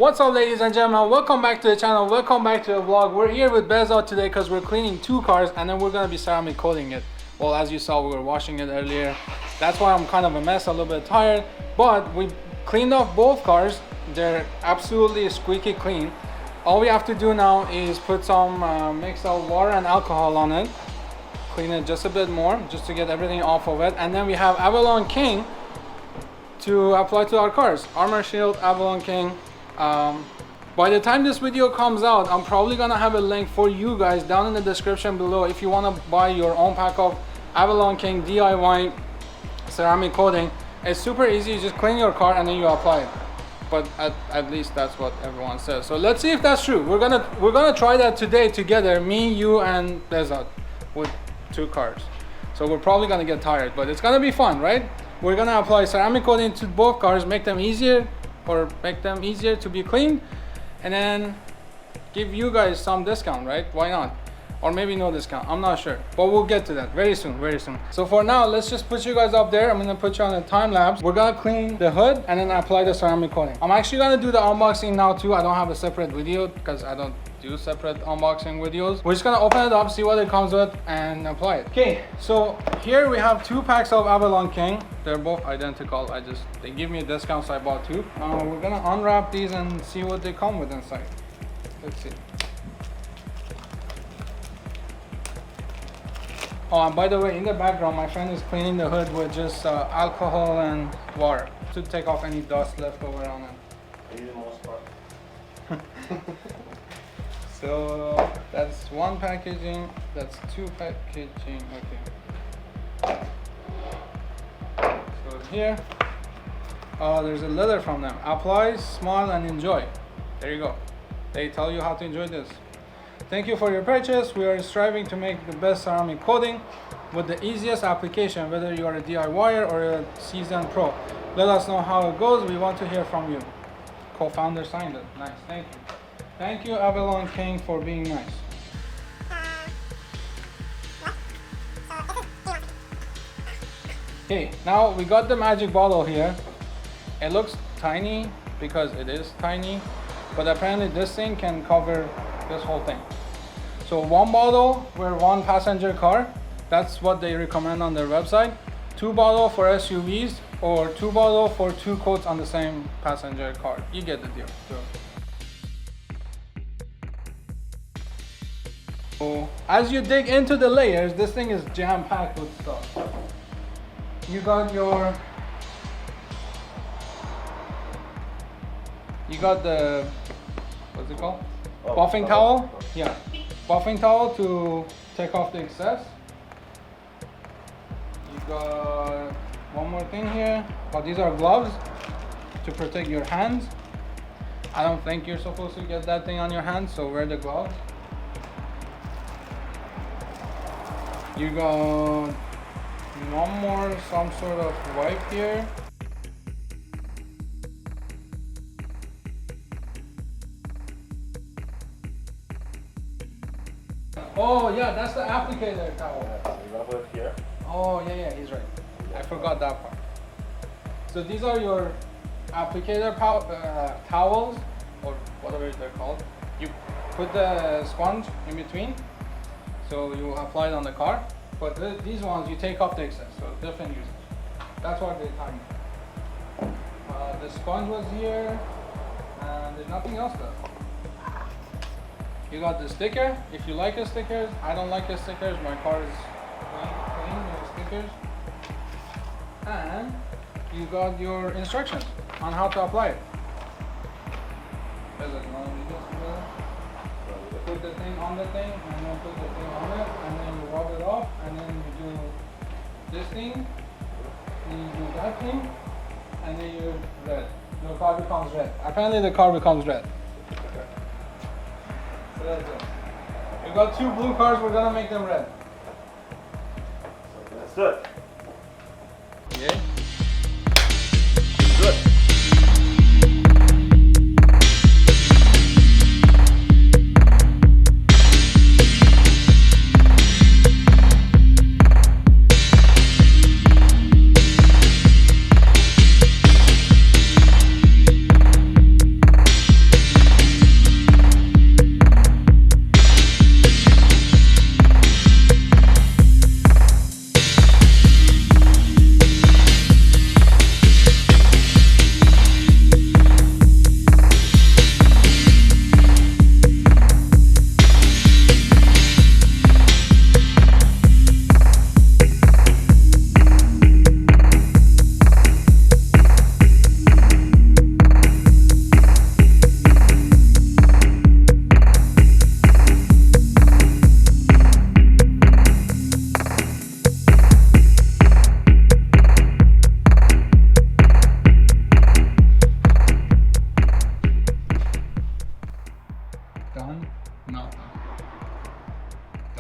What's up, ladies and gentlemen? Welcome back to the channel. Welcome back to the vlog. We're here with bsebt today because we're cleaning two cars and then we're going to be ceramic coating it. Well, as you saw, we were washing it earlier. That's why I'm kind of a mess, a little bit tired. But we cleaned off both cars. They're absolutely squeaky clean. All we have to do now is put some mix of water and alcohol on it. Clean it just a bit more, just to get everything off of it. And then we have Avalon King to apply to our cars. Armor Shield, Avalon King. By the time this video comes out, I'm probably gonna have a link for you guys down in the description below if you want to buy your own pack of Avalon King DIY ceramic coating. It's super easy. You just clean your car and then you apply it. But at least that's what everyone says. So let's see if that's true. We're gonna try that today together, me, you, and bsebt, with two cars. So we're probably gonna get tired, but it's gonna be fun, right? We're gonna apply ceramic coating to both cars, make them easier to be cleaned, and then give you guys some discount, right? Why not? Or maybe no discount, I'm not sure, but we'll get to that very soon. So for now, let's just put you guys up there. I'm gonna put you on a time lapse. We're gonna clean the hood and then apply the ceramic coating. I'm actually gonna do the unboxing now too. I don't have a separate video because I don't do separate unboxing videos. We're just gonna open it up, see what it comes with, and apply it. Okay, so here we have two packs of Avalon King. They're both identical. They give me a discount, so I bought two. We're gonna unwrap these and see what they come with inside. Let's see. Oh, and by the way, in the background, my friend is cleaning the hood with just alcohol and water to take off any dust left over on it. For the most part. So that's one packaging, that's two packaging, okay. So here, there's a letter from them. Apply, smile, and enjoy. There you go. They tell you how to enjoy this. Thank you for your purchase. We are striving to make the best ceramic coating with the easiest application, whether you are a DIYer or a seasoned pro. Let us know how it goes. We want to hear from you. Co-founder signed it. Nice, thank you. Thank you, Avalon King, for being nice. Okay, now we got the magic bottle here. It looks tiny because it is tiny, but apparently this thing can cover this whole thing. So one bottle for one passenger car, that's what they recommend on their website. Two bottles for SUVs, or two bottles for two coats on the same passenger car. You get the deal. So as you dig into the layers, this thing is jam-packed with stuff. You got the, what's it called? Buffing towel. Yeah, buffing towel to take off the excess. You got one more thing here, but these are gloves to protect your hands. I don't think you're supposed to get that thing on your hands, so wear the gloves. You got one more, some sort of wipe here. Oh yeah, that's the applicator towel. You rub it here. Oh yeah, he's right. I forgot that part. So these are your applicator towels, or whatever they're called. You put the sponge in between, so you apply it on the car. But these ones, you take off the excess, so different uses. That's why they're tiny. The sponge was here, and there's nothing else though. You got the sticker. If you like the stickers, I don't like the stickers. My car is clean with stickers. And you got your instructions on how to apply it. Put the thing on the thing, and then put the thing on it, and then you rub it off, and then you do this thing, then you do that thing, and then you red. Your car becomes red. Apparently the car becomes red. So that's it. We got two blue cars, we're gonna make them red. Let's do it. Yeah. Good.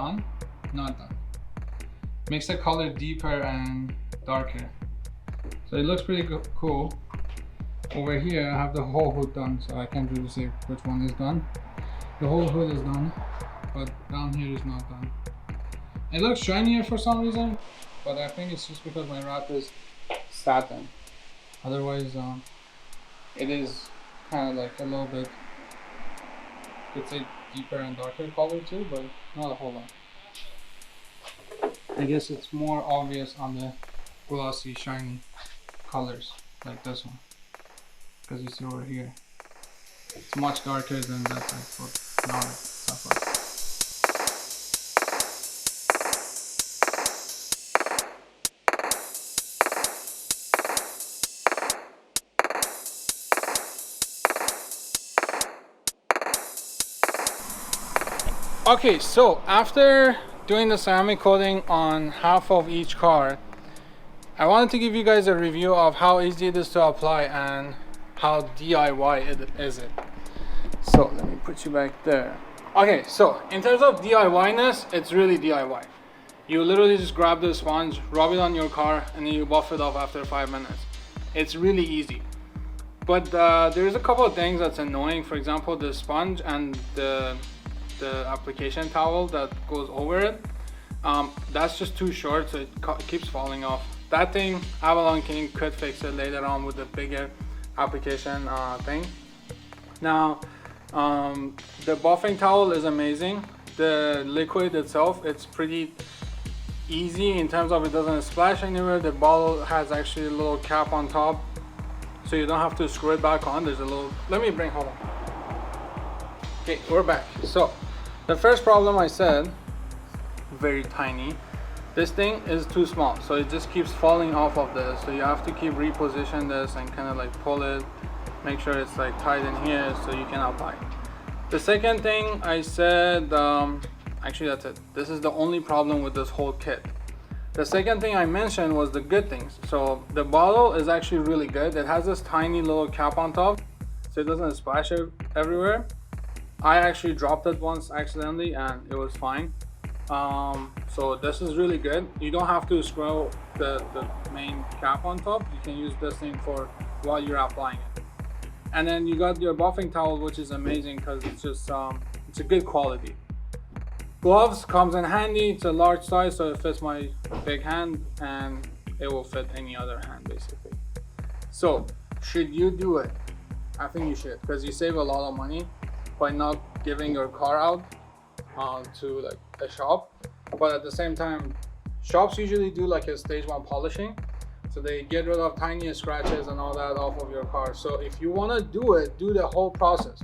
done? Not done. Makes the color deeper and darker. So it looks pretty cool. Over here I have the whole hood done, so I can't really say which one is done. The whole hood is done, but down here is not done. It looks shinier for some reason, but I think it's just because my wrap is satin. Otherwise, it is kind of like a little bit, you could say deeper and darker color too, but not a whole lot. I guess it's more obvious on the glossy, shiny colors like this one, because you see over here, it's much darker than that type of not sapphire. Okay, so after doing the ceramic coating on half of each car, I wanted to give you guys a review of how easy it is to apply and how DIY it is. So let me put you back there. Okay, so in terms of DIY-ness, it's really DIY. You literally just grab the sponge, rub it on your car, and then you buff it off after 5 minutes. It's really easy. But there's a couple of things that's annoying. For example, the sponge and the application towel that goes over it, that's just too short, so it keeps falling off. That thing, Avalon King could fix it later on with the bigger application thing. Now, the buffing towel is amazing. The liquid itself, it's pretty easy in terms of it doesn't splash anywhere. The bottle has actually a little cap on top, so you don't have to screw it back on. There's a little, hold on. Okay, we're back. So the first problem I said, very tiny. This thing is too small, so it just keeps falling off of this. So you have to keep reposition this and kind of like pull it, make sure it's like tight in here so you can apply. The second thing I said, actually that's it. This is the only problem with this whole kit. The second thing I mentioned was the good things. So the bottle is actually really good. It has this tiny little cap on top, so it doesn't splash everywhere. I actually dropped it once accidentally and it was fine. So this is really good. You don't have to screw the main cap on top. You can use this thing for while you're applying it. And then you got your buffing towel, which is amazing because it's just it's a good quality. Gloves comes in handy. It's a large size, so it fits my big hand and it will fit any other hand basically. So should you do it? I think you should, because you save a lot of money by not giving your car out to like a shop. But at the same time, shops usually do like a stage 1 polishing, so they get rid of tiny scratches and all that off of your car. So if you want to do it, do the whole process.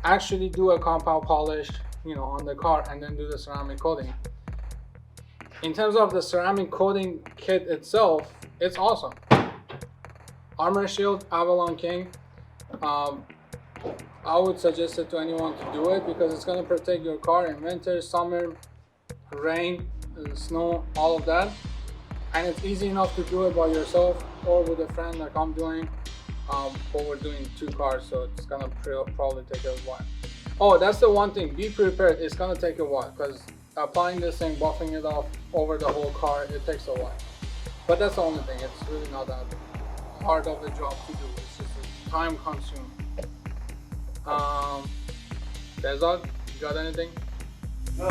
Actually do a compound polish, you know, on the car, and then do the ceramic coating. In terms of the ceramic coating kit itself, it's awesome. Armor shield, Avalon King. I would suggest it to anyone to do it because it's going to protect your car in winter, summer, rain, snow, all of that. And it's easy enough to do it by yourself or with a friend like I'm doing. But we're doing 2 cars, so it's going to probably take a while. Oh, that's the one thing. Be prepared. It's going to take a while because applying this thing, buffing it off over the whole car, it takes a while. But that's the only thing. It's really not that hard of a job to do. It's just a time consuming. That's all. You got anything? No.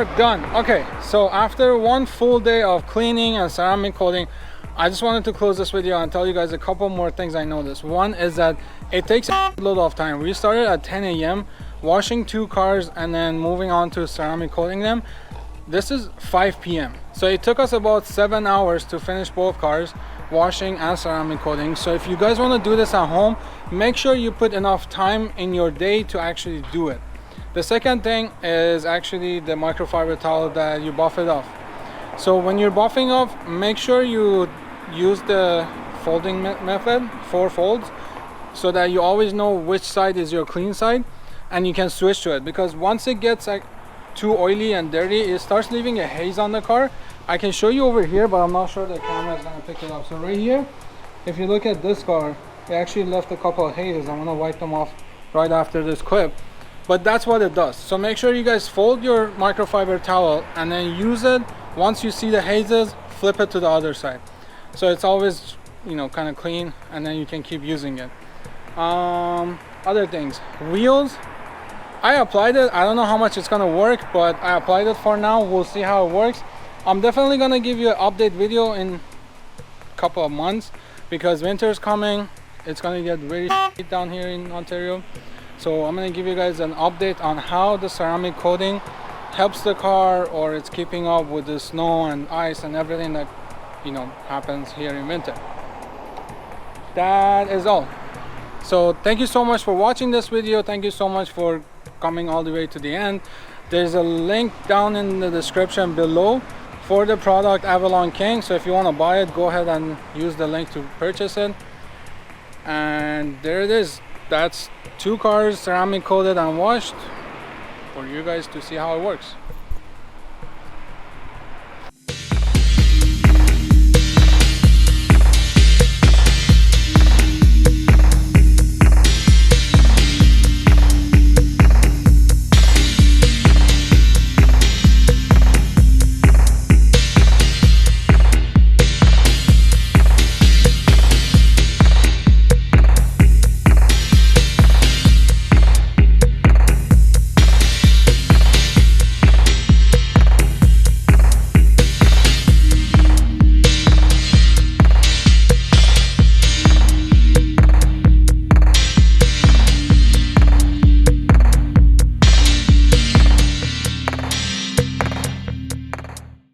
car done. Okay, so after one full day of cleaning and ceramic coating, I just wanted to close this video and tell you guys a couple more things I noticed. One is that it takes a lot of time. We started at 10 a.m. washing 2 cars and then moving on to ceramic coating them. This is 5 p.m. So it took us about 7 hours to finish both cars, washing and ceramic coating. So if you guys want to do this at home, make sure you put enough time in your day to actually do it. The second thing is actually the microfiber towel that you buff it off. So when you're buffing off, make sure you use the folding method, 4 folds, so that you always know which side is your clean side and you can switch to it, because once it gets like too oily and dirty, it starts leaving a haze on the car. I can show you over here, but I'm not sure the camera is going to pick it up. So right here, if you look at this car, it actually left a couple of hazes. I'm going to wipe them off right after this clip, but that's what it does. So make sure you guys fold your microfiber towel and then use it. Once you see the hazes, flip it to the other side, so it's always, you know, kind of clean, and then you can keep using it. Other things, wheels, I applied it. I don't know how much it's gonna work, but I applied it for now. We'll see how it works. I'm definitely gonna give you an update video in a couple of months, because winter's coming. It's gonna get very down here in Ontario, so I'm gonna give you guys an update on how the ceramic coating helps the car, or it's keeping up with the snow and ice and everything that, you know, happens here in winter. That is all. So thank you so much for watching this video. Thank you so much for coming all the way to the end. There's a link down in the description below for the product Avalon King, so if you want to buy it, go ahead and use the link to purchase it. And there it is. That's 2 cars ceramic coated and washed for you guys to see how it works.